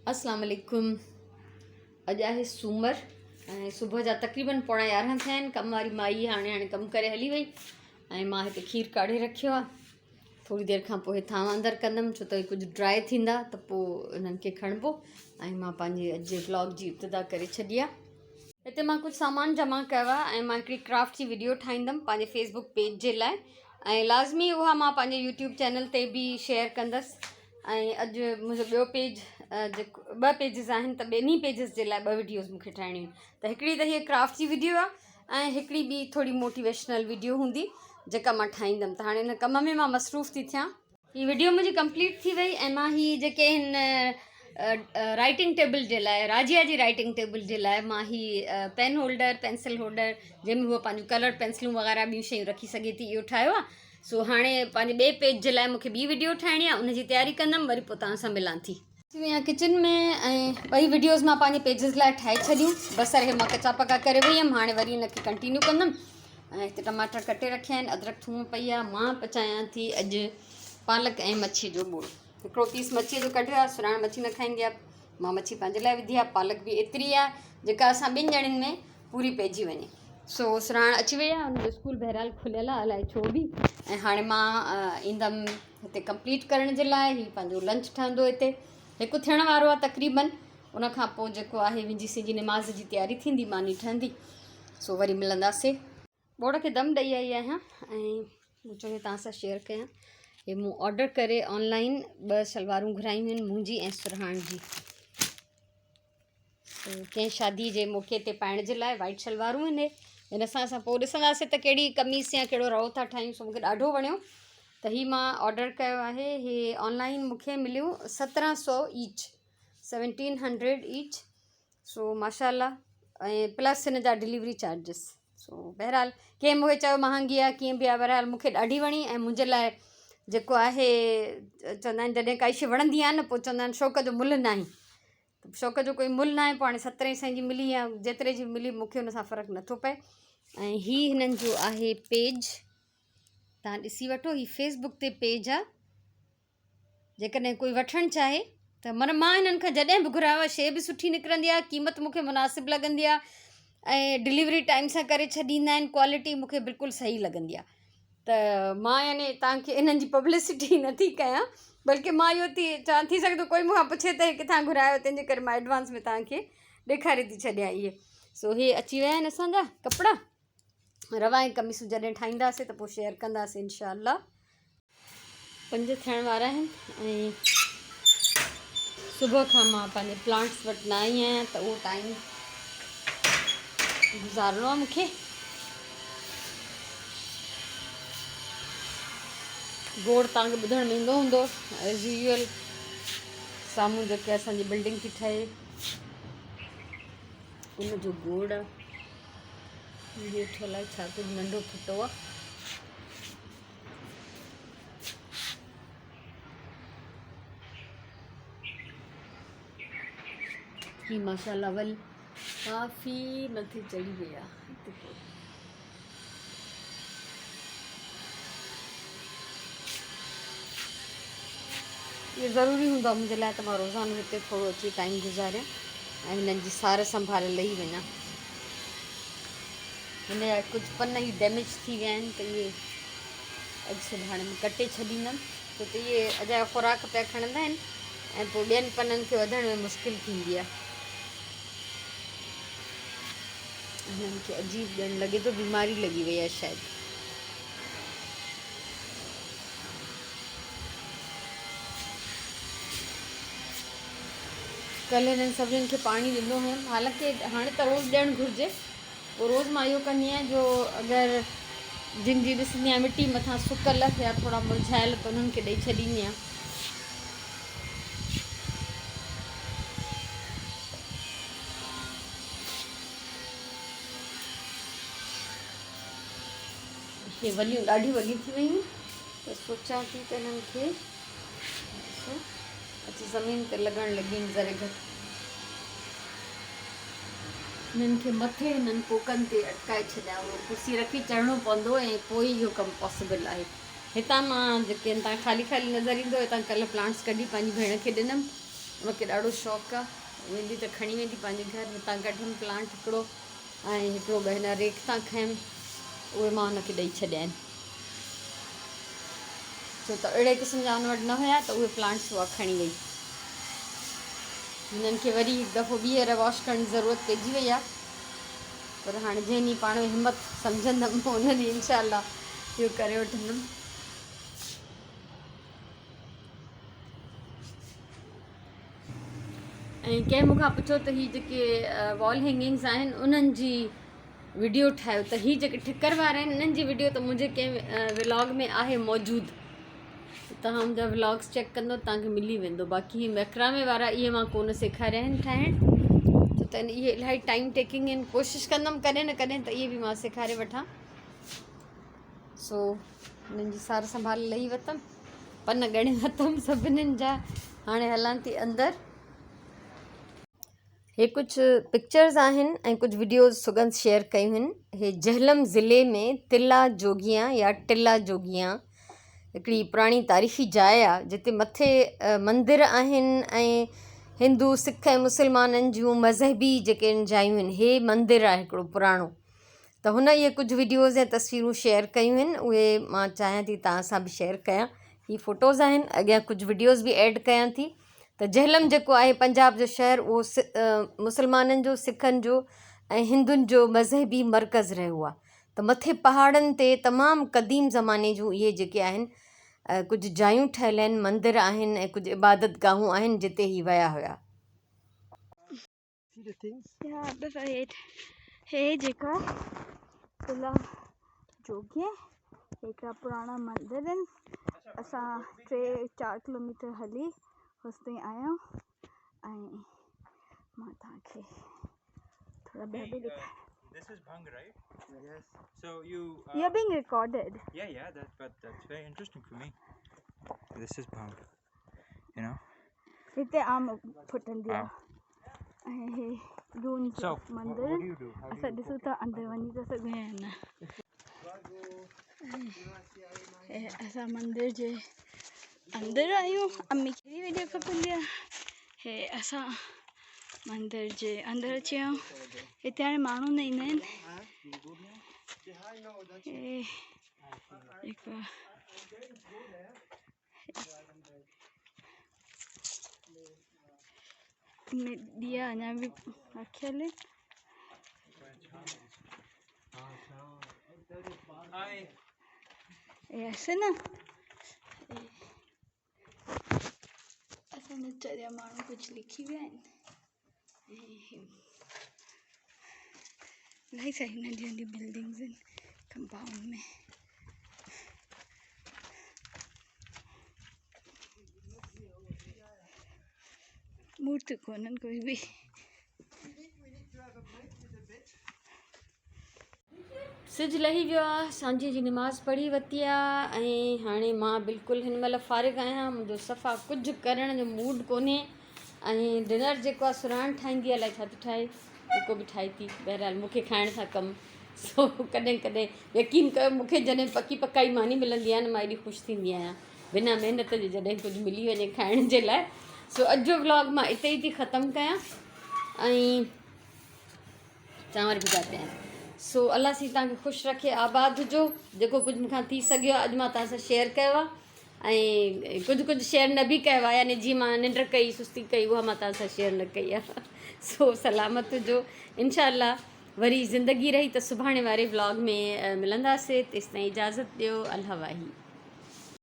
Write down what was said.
अस्सलाम वालेकुम। अॼु आहे सूमर ऐं सुबुह जा तक़रीबन 11:15 थिया आहिनि। कम वारी माई हाणे कमु करे हली वई ऐं मां हिते खीर काढ़े रखियो आहे। थोरी देरि खां पोइ थां अंदरि कंदमि छो त कुझु ड्राई थींदा त पोइ इन्हनि खे खणिबो ऐं मां पंहिंजे अॼु जे ब्लॉग जी इब्तिदा करे छॾी आहे। हिते मां कुझु सामान जमा कयो आहे ऐं मां हिकिड़ी क्राफ्ट जी वीडियो ठाहींदमि पंहिंजे फेसबुक पेज जे लाइ ऐं लाज़मी उहा मां पंहिंजे यूट्यूब चैनल ते बि शेयर कंदसि। ऐं अॼु मुंहिंजो ॿियो पेज जेको 2 पेजिस आहिनि त ॿिन्ही पेजिस जे लाइ 2 वीडियोज़ मूंखे ठाहिणियूं आहिनि। त हिकिड़ी त हीअ क्राफ्ट जी वीडियो आहे ऐं हिकिड़ी ॿी थोरी मोटिवेशनल वीडियो हूंदी जेका मां ठाहींदमि। त हाणे हिन कम में मां मसरूफ़ थी थियां। हीअ वीडियो मुंहिंजी कंप्लीट थी वई ऐं मां हीअ जेके हिन राइटिंग टेबल जे लाइ राजिया जी राइटिंग टेबल जे लाइ मां हीअ पेन होल्डर पेंसिल होल्डर जंहिंमें उहा पंहिंजियूं कलर पेंसिलूं वग़ैरह ॿियूं शयूं रखी सघे थी इहो ठाहियो आहे। सो हाणे पंहिंजे ॿिए पेज जे लाइ मूंखे ॿी वीडियो ठाहिणी आहे, उनजी तयारी कंदमि, वरी पोइ तव्हां सां मिलां थी। किचन में ऐं 2 वीडियोज़ मां पंहिंजे पेजिस लाइ ठाहे छॾियूं। बसर खे मां कचा पका करे वई हुयमि, हाणे वरी हिनखे कंटिन्यू कंदमि। ऐं हिते टमाटर कटे रखिया आहिनि, अदरक थूम पई आहे। मां पचायां थी अॼु पालक ऐं मच्छी जो ॿोड़। हिकिड़ो पीस मच्छीअ जो कढियो आहे, सुराण मच्छी न खाईंदी आहे, मां मच्छी पंहिंजे लाइ विधी आहे। पालक बि एतिरी आहे जेका असां 2 ॼणनि में पूरी पइजी वञे। सो सुराण अची वई आहे, हुनजो स्कूल बहरहाल खुलियल आहे, अलाए छो बि। ऐं हाणे मां ईंदमि हिते कंप्लीट करण जे लाइ। हीअ पंहिंजो लंच ठहंदो हिते, हिकु थियण वारो आहे तक़रीबन। उनखां पोइ जेको आहे मुंहिंजी सॼी निमाज़ जी तयारी थींदी, मानी ठहंदी। सो वरी मिलंदासीं। ॿोड़ खे दम ॾेई आई आहियां ऐं मूं चयो तव्हां सां शेयर कयां। हे मूं ऑडर करे ऑनलाइन 2 सलवारूं घुरायूं आहिनि, मुंहिंजी ऐं सुरहाण जी। कंहिं शादी जे मौक़े ते पाइण जे लाइ वाइट सलवारूं आहिनि। हिन सां असां पोइ ॾिसंदासीं त कहिड़ी कमीस या कहिड़ो रओ था ठाहियूं। सो मूंखे ॾाढो वणियो त हीअ मां ऑडर कयो आहे। हीअ ऑनलाइन मूंखे मिलियूं 1700 ईच, 1700 ईच। सो माशाल्लाह ऐं प्लस हिन जा डिलीवरी चार्जिस। सो बहरहाल कंहिं मूंखे चयो महांगी आहे, कीअं बि आहे, बहरहाल मूंखे ॾाढी वणी। ऐं मुंहिंजे लाइ जेको आहे चवंदा आहिनि जॾहिं काई शइ वणंदी आहे न पोइ चवंदा आहिनि शौक़ जो मुल्ह न आहे। शौक़ जो कोई मुल्ह न आहे। पोइ हाणे 1700 जी मिली या जेतिरे जी मिली, मूंखे हुन सां फ़र्क़ु नथो पए। ऐं हीअ हिननि जो आहे पेज, तव्हां ॾिसी वठो। हीअ फेसबुक ते पेज आहे। जेकॾहिं कोई वठणु चाहे त मां हिननि खां जॾहिं बि घुरायो आहे शइ बि सुठी निकिरंदी आहे, क़ीमत मूंखे मुनासिबु लॻंदी आहे ऐं डिलीवरी टाइम सां करे छॾींदा आहिनि। क्वालिटी मूंखे बिल्कुलु सही लॻंदी आहे। त मां यानी तव्हांखे इन्हनि जी पब्लिसिटी नथी कयां, बल्कि मां इहो थी सघे थो कोई मूंखां पुछे त किथां घुरायो, तंहिंजे करे मां एडवांस में तव्हांखे ॾेखारे थी छॾियां इहे। सो इहे अची विया आहिनि असांजा कपिड़ा। रवा ऐं कमीसूं जॾहिं ठाहींदासीं त पोइ शेयर कंदासीं इनशाअल्लाह। 5 थियण वारा आहिनि ऐं सुबुह खां मां पंहिंजे प्लांट्स वटि न आई आहियां त उहो टाइम गुज़ारिणो आहे मूंखे। गोड़ तव्हांखे ॿुधण में ईंदो हूंदो एज़ यूजुअल। साम्हूं जेके असांजी बिल्डिंग थी ठहे उनजो गोड़ आहे। वेठो अलाए छा कुझु नंढो फुटो आहे। ही माशाल्लाह वल काफ़ी मथे चढ़ी वई आहे। इहो ज़रूरी हूंदो आहे मुंहिंजे लाइ त मां रोज़ानो हिते थोरो अची टाइम गुज़ारियां ऐं हिननि जी सार संभाल लही वञा। हिन जा कुझु पन ई डैमेज थी विया आहिनि त इहे अॼु सुभाणे में कटे छॾींदमि छो त इहे अॼु ख़ुराक पिया खणंदा आहिनि ऐं पोइ ॿियनि पननि खे वधण में मुश्किल थींदी आहे। हिननि खे अजीब ॼण लॻे थो, बीमारी लॻी वई आहे शायदि। कल्ह हिननि सभिनीनि खे पाणी ॾिनो हुयमि, हालांकि हाणे त रोज़ु ॾियणु घुरिजे। पोइ रोज़ु मां इहो कंदी आहियां जो अगरि जिन जी ॾिसंदी आहियां मिटी मथां सुकल या थोरा मुरझायल त उन्हनि खे ॾेई छॾींदी आहियां। इहे वलियूं ॾाढियूं वॾियूं थी वियूं त सोचां थी त हिननि खे अची ज़मीन ते लॻणु लॻियूं ज़रे घटि। हिननि खे मथे हिननि पोकनि ते अटकाए छॾियां, उहो कुर्सी रखी चढ़णो पवंदो ऐं पोइ इहो कमु पॉसिबल आहे। हितां मां जेके तव्हां ख़ाली ख़ाली नज़र ईंदो, हितां कल्ह प्लांट्स कढी पंहिंजी भेण खे ॾिनमि मूंखे ॾाढो शौक़ु आहे। वेंदी त खणी वेंदी पंहिंजे घर, हितां कढियमि प्लांट हिकिड़ो ऐं हिकिड़ो ॿ हिन रेक तां खयमि, उहे मां हुनखे ॾेई छॾिया आहिनि छो त अहिड़े क़िस्म जा हुन वटि न हुया त उहे प्लांट्स उहा खणी वई। हिननि खे वरी हिकु दफ़ो ॿीहर वॉश करण जी ज़रूरत पइजी वई आहे, पर हाणे जंहिं ॾींहुं पाण में हिमत सम्झंदमि हुन ॾींहुं इनशाला इहो करे वठंदमि। ऐं कंहिं मूंखां पुछो त हीअ जेके वॉल हैंगिंग्स आहिनि उन्हनि जी वीडियो ठाहियो, त हीअ जेके ठिकर वारा आहिनि इन्हनि जी वीडियो त मुंहिंजे कंहिं व्लॉग में आहे मौजूदु, तव्हां मुंहिंजा व्लॉग्स चेक कंदो तव्हांखे मिली वेंदो। बाक़ी हीअ मैक्रामे वारा इहे मां कोन सेखारिया आहिनि ठाहिणु, छो त इहे इलाही टाइम टेकिंग आहिनि। कोशिशि कंदमि कॾहिं न कॾहिं त इहे बि मां सेखारे वठां। सो हिननि जी सार संभाल लही वरितमि, पन ॻणे वरितमि सभिनीनि जा। हाणे हलां थी अंदरि। हे कुझु पिक्चर्स आहिनि ऐं कुझु वीडियोज़ सुगंध शेयर कयूं आहिनि। हे जहलम ज़िले में तिला जोगियां या टिला जोगियां हिकिड़ी पुराणी तारीख़ी जाइ आहे जिते मथे मंदर आहिनि ऐं हिंदू सिख ऐं मुस्लमाननि जूं मज़हबी जेके जायूं आहिनि। हे मंदरु आहे हिकिड़ो पुराणो, त हुन इहे कुझु वीडियोज़ ऐं तस्वीरूं शेयर कयूं आहिनि, उहे मां चाहियां थी तव्हां सां बि शेयर कयां। हीअ फ़ोटोज़ आहिनि, अॻियां कुझु वीडियोज़ बि ऐड कयां थी। त जहलम जेको आहे पंजाब जो शहरु, उहो मुस्लमाननि जो, सिखनि जो ऐं हिंदुनि जो मज़हबी मर्कज़ रहियो आहे। त मथे पहाड़नि ते तमामु क़दीम ज़माने जूं इहे जेके आहिनि कुझु जायूं ठहियल आहिनि, मंदर आहिनि ऐं कुझु इबादत गाहूं आहिनि जिते ही विया हुया। हे जेका तिला जोगिया हिकिड़ा पुराणा मंदर आहिनि। असां 3-4 किलोमीटर हली होसि ताईं आहियूं ऐं मां तव्हांखे थोड़ा ॿिया बि ॾेखारियां। This is Bhang, right? Yes. So You're being recorded. Yeah, that's very interesting for me. This is Bhang, you know. हिते आम फुटंदी आहे ऐं हे दून जो मंदर। असां ॾिसूं था अंदरि वञी था सघूं या न। ऐं असां मंदर जे अंदरि आहियूं। अम्मी कहिड़ी वीडियो खपंदी आहे। हे असां मंदर जे अंदरि अची विया आहियूं। हिते हाणे माण्हू न ईंदा आहिनि। में ॾिया अञा बि रखियल आहिनि। ऐसे न असांजा चरिया माण्हू कुझु लिखी विया आहिनि ऐं इलाही सारी नंढी नंढी बिल्डिंग्स आहिनि कंपाउंड में। मूर्ति कोन्हनि कोई बि। सिज लही वियो आहे, सांझे जी निमाज़ पढ़ी वरिती आहे ऐं हाणे मां बिल्कुलु हिन महिल फ़ारिग़ आहियां। मुंहिंजो सफ़ा कुझु करण जो मूड कोन्हे ऐं डिनर जेको आहे सुराण ठाहींदी आहे, अलाए छा थी ठाहे, जेको बि ठाहे थी। बहरहाल मूंखे खाइण सां कमु। सो कॾहिं कॾहिं यकीन कयो, मूंखे जॾहिं पकी पकाई मानी मिलंदी आहे न, मां एॾी ख़ुशि थींदी आहियां बिना महिनत जे जॾहिं कुझु मिली वञे खाइण जे लाइ। सो अॼु जो व्लॉग मां इते ई थी ख़तमु कयां ऐं चांवर भिजा पिया आहिनि। सो अलाह साईं तव्हांखे ख़ुशि रखे, आबाद हुजो। जेको कुझु मूंखां थी सघियो आहे अॼु मां तव्हां सां शेयर कयो आहे ऐं कुझु शेयर न बि कयो आहे, यानी जीअं मां निंड कई, सुस्ती कई, उहा मां तव्हां सां शेयर न कई आहे। सो सलामत हुजो। इंशाअल्लाह वरी ज़िंदगी रही त सुभाणे वारे व्लॉग में मिलंदासीं। तेसिताईं इजाज़त ॾियो। अल्लाह वाही।